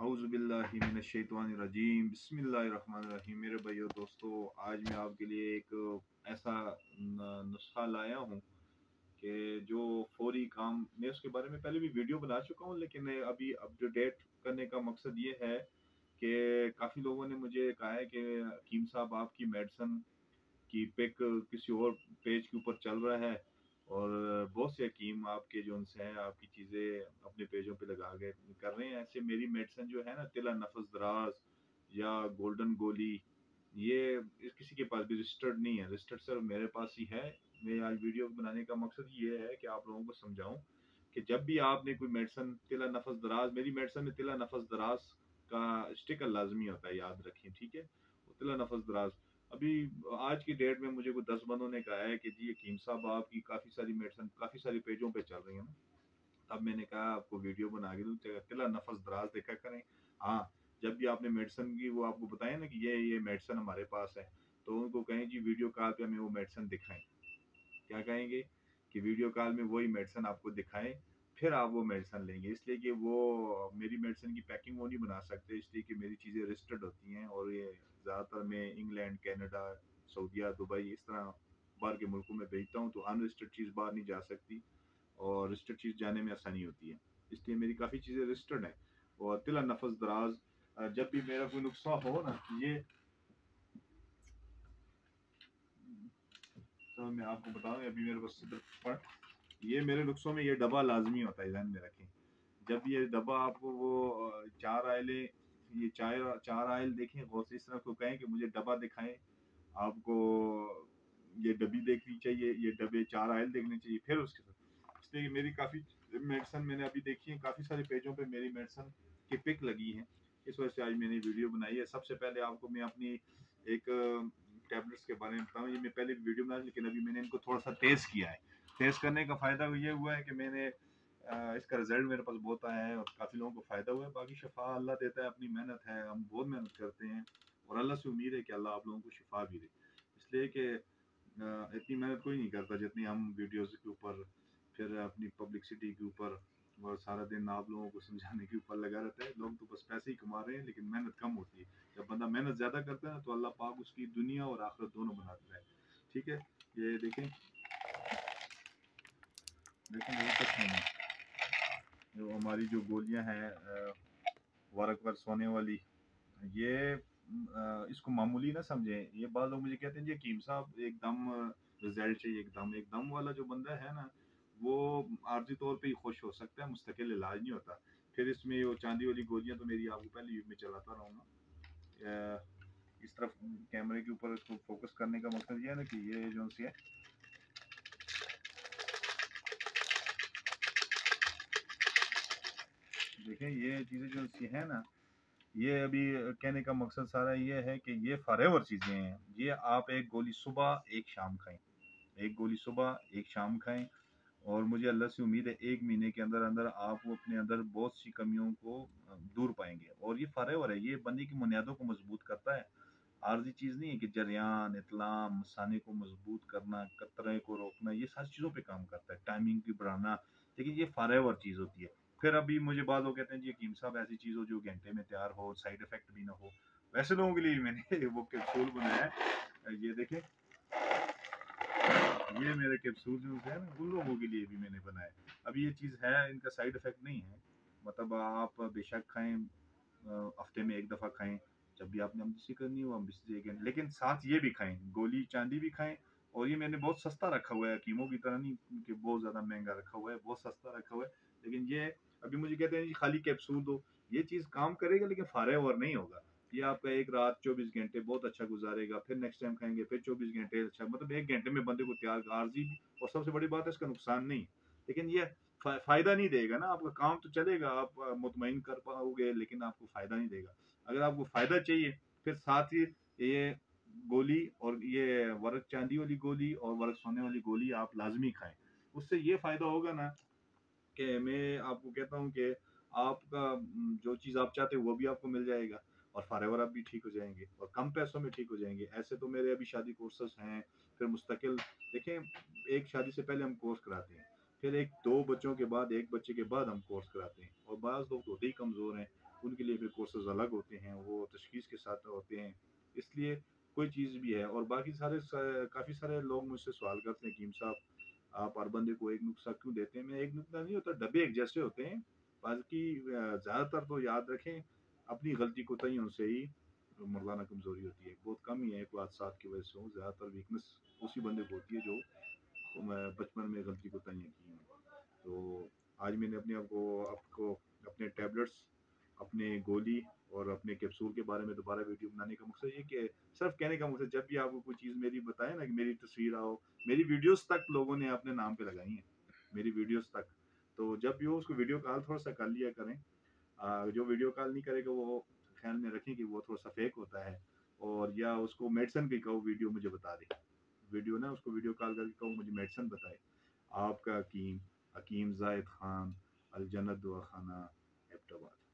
औज़ुबिल्लाहिमिनश्शैतानिर्रजीम बिस्मिल्लाहिर्रहमानिर्रहीम। मेरे भाइयों दोस्तों, आज मैं आपके लिए एक ऐसा नुस्खा लाया हूँ कि जो फौरी काम, मैं उसके बारे में पहले भी वीडियो बना चुका हूँ, लेकिन अभी अपडेट करने का मकसद ये है कि काफ़ी लोगों ने मुझे कहा है कि हकीम साहब, आपकी मेडिसिन की पिक किसी और पेज के ऊपर चल रहा है और बहुत से हकीम आपके जो उनसे हैं आपकी चीज़ें अपने पेजों पे लगा के कर रहे हैं। ऐसे मेरी मेडिसिन जो है ना, तिला नफस दराज या गोल्डन गोली, ये किसी के पास भी रजिस्टर्ड नहीं है। रजिस्टर्ड सिर्फ मेरे पास ही है। मैं आज वीडियो बनाने का मकसद ये है कि आप लोगों को समझाऊं कि जब भी आपने कोई मेडिसिन, तिला नफस दराज, मेरी मेडिसिन में तिला नफस दराज का स्टिकर लाजमी होता है, याद रखिए, ठीक है। तिला नफस दराज, अभी आज की डेट में मुझे कोई 10 बंदों ने कहा है कि जी हकीम साहब, आपकी काफ़ी सारी मेडिसिन काफ़ी सारी पेजों पे चल रही है ना। तब मैंने कहा आपको वीडियो बना के दूं, तिला नफस दराज देखा करें। हाँ, जब भी आपने मेडिसिन की वो आपको बताया ना कि ये मेडिसिन हमारे पास है, तो उनको कहें जी वीडियो कॉल पे हमें वो मेडिसिन दिखाएं। क्या कहेंगे कि वीडियो कॉल में वही मेडिसिन आपको दिखाएं, फिर आप वो मेडिसिन लेंगे। इसलिए कि वो मेरी मेडिसिन की पैकिंग वो नहीं बना सकते, इसलिए कि मेरी चीज़ें रजिस्टर्ड होती हैं और ये ज़्यादातर मैं इंग्लैंड, कनाडा, सऊदीया, दुबई, इस तरह बाहर के मुल्कों में भेजता हूँ, तो अनरजिस्टर्ड चीज़ बाहर नहीं जा सकती और रजिस्टर्ड चीज़ जाने में आसानी होती है। इसलिए मेरी काफ़ी चीज़ें रजिस्टर्ड हैं। और तिला नफस दराज, जब भी मेरा कोई नुस्खा हो ना, ये तो मैं आपको बताऊँ, अभी मेरे पास पर ये मेरे नुस्खों में ये डब्बा लाजमी होता है, ध्यान में रखें। जब ये डब्बा आपको वो चार आयलें, ये चार चार आयल देखें गौर से, इस तरह को कहें कि मुझे डब्बा दिखाएं, आपको ये डब्बी देखनी चाहिए, ये डब्बे चार आयल देखने चाहिए, फिर उसके साथ। इसलिए मेरी काफ़ी मेडिसिन मैंने अभी देखी है, काफ़ी सारे पेजों पे मेरी मेडिसिन की पिक लगी है। इस वजह से आज मैंने वीडियो बनाई है। सबसे पहले आपको मैं अपनी एक टैबलेट्स के बारे में बताऊँ। ये मैं पहले वीडियो बनाई, लेकिन अभी मैंने इनको थोड़ा सा टेस्ट किया है। टेस्ट करने का फ़ायदा ये हुआ है कि मैंने इसका रिजल्ट मेरे पास बहुत आया है और काफ़ी लोगों को फ़ायदा हुआ है। बाकी शिफा अल्लाह देता है, अपनी मेहनत है, हम बहुत मेहनत करते हैं और अल्लाह से उम्मीद है कि अल्लाह आप लोगों को शिफा भी दे। इसलिए कि इतनी मेहनत कोई नहीं करता जितनी हम वीडियोस के ऊपर, फिर अपनी पब्लिसिटी के ऊपर और सारा दिन आप लोगों को समझाने के ऊपर लगा रहता है। लोग तो बस पैसे ही कमा रहे हैं, लेकिन मेहनत कम होती है। जब बंदा मेहनत ज़्यादा करता है तो अल्लाह पाक उसकी दुनिया और आखिरत दोनों बना देता है, ठीक है। ये देखें, यही कुछ नहीं है। जो हमारी जो गोलियां हैं वर्क पर सोने वाली, ये इसको मामूली ना समझें। ये बात लोग मुझे कहते हैं जी हकीम साहब एकदम रिजल्ट चाहिए, एकदम वाला जो बंदा है ना, वो आर्जी तौर पे ही खुश हो सकता है, मुस्तकिल इलाज नहीं होता। फिर इसमें वो चांदी वाली गोलियां तो मेरी आपको पहले में चलाता रहूँगा। इस तरफ कैमरे के ऊपर इसको फोकस करने का मकसद ये है ना कि ये जो सी है, देखें ये चीज़ें जो सी है ना, ये अभी कहने का मकसद सारा ये है कि ये फॉरएवर चीज़ें हैं। ये आप एक गोली सुबह एक शाम खाएं, एक गोली सुबह एक शाम खाएं, और मुझे अल्लाह से उम्मीद है 1 महीने के अंदर अंदर आप अपने अंदर बहुत सी कमियों को दूर पाएंगे। और ये फॉरएवर है, ये बंदे की बुनियादों को मजबूत करता है। आर्जी चीज़ नहीं है कि जरियान, इतलाम, मसाने को मजबूत करना, कतरे को रोकना, ये सारी चीज़ों पे काम करता है, टाइमिंग की बढ़ाना, लेकिन ये फॉरएवर चीज़ होती है। फिर अभी मुझे बाद लोग कहते हैं जी हकीम साहब ऐसी चीज़ हो जो घंटे में तैयार हो, साइड इफेक्ट भी ना हो। वैसे लोगों के लिए मैंने वो कैप्सूल बनाया है, ये देखें, ये मेरे कैप्सूल जो है ना, उन लोगों के लिए भी मैंने बनाया। अब ये चीज़ है, इनका साइड इफेक्ट नहीं है, मतलब आप बेशक खाएं, हफ्ते में एक दफ़ा खाएं, जब भी आपने अमदसी करनी हो अमदसी दें, लेकिन साथ ये भी खाएं, गोली चांदी भी खाएं। और ये मैंने बहुत सस्ता रखा हुआ है, हकीमों की तरह नहीं कि बहुत ज़्यादा महंगा रखा हुआ है, बहुत सस्ता रखा हुआ है। लेकिन ये अभी मुझे कहते हैं जी खाली कैप्सूल दो, ये चीज़ काम करेगा लेकिन फॉरएवर नहीं होगा। ये आपका एक रात 24 घंटे बहुत अच्छा गुजारेगा, फिर नेक्स्ट टाइम खाएंगे फिर 24 घंटे अच्छा, मतलब 1 घंटे में बंदे को तैयार आर्जी भी। और सबसे बड़ी बात है इसका नुकसान नहीं, लेकिन ये फ़ायदा नहीं देगा ना। आपका काम तो चलेगा, आप मुतमईन कर पाओगे, लेकिन आपको फ़ायदा नहीं देगा। अगर आपको फ़ायदा चाहिए, फिर साथ ही ये गोली और ये वर्क चांदी वाली गोली और वर्क सोने वाली गोली आप लाज़मी खाएँ। उससे ये फ़ायदा होगा ना कि मैं आपको कहता हूँ कि आपका जो चीज़ आप चाहते हो वो भी आपको मिल जाएगा और फॉरएवर आप भी ठीक हो जाएँगे और कम पैसों में ठीक हो जाएँगे। ऐसे तो मेरे अभी शादी कोर्सेज़ हैं, फिर मुस्तकिल देखें, एक शादी से पहले हम कोर्स कराते हैं, फिर एक 2 बच्चों के बाद, 1 बच्चे के बाद हम कोर्स कराते हैं, और बाज़ लोग तो होते ही कमज़ोर हैं, उनके लिए फिर कोर्सेज अलग होते हैं, वो तशख़ीस के साथ होते हैं। इसलिए कोई चीज़ भी है। और बाकी सारे काफ़ी सारे लोग मुझसे सवाल करते हैं कीम साहब, आप हर बंदे को एक नुस्खा क्यों देते हैं? मैं एक नुस्खा नहीं होता, डब्बे एक जैसे होते हैं। बाकी ज़्यादातर तो याद रखें, अपनी गलती कोताहियों से ही मर्दाना कमज़ोरी होती है। बहुत कम ही है कोई हादसात की वजह से हो, ज़्यादातर वीकनेस उसी बंदे को होती है जो बचपन में गलती कोताहियाँ की हैं। तो आज मैंने अपने आपको अपने टैबलेट्स, अपने गोली और अपने कैप्सूल के बारे में दोबारा वीडियो बनाने का मकसद ये कि सिर्फ कहने का मकसद, जब भी आपको कोई चीज़ मेरी बताए ना कि मेरी तस्वीर आओ, मेरी वीडियोस तक लोगों ने अपने नाम पे लगाई हैं, मेरी वीडियोस तक। तो जब भी हो उसको वीडियो कॉल थोड़ा-सा कर लिया करें। जो वीडियो कॉल नहीं करेगा वो ख़्याल में रखें कि वो थोड़ा-सा फेक होता है, और या उसको मेडिसिन की कहो वीडियो मुझे बता दे। वीडियो ना उसको वीडियो कॉल करके कहो मुझे मेडिसिन बताए। आपका हकीम, हकीम ज़ाहिद खान, अल जन्नत दवाखाना, एबटाबाद।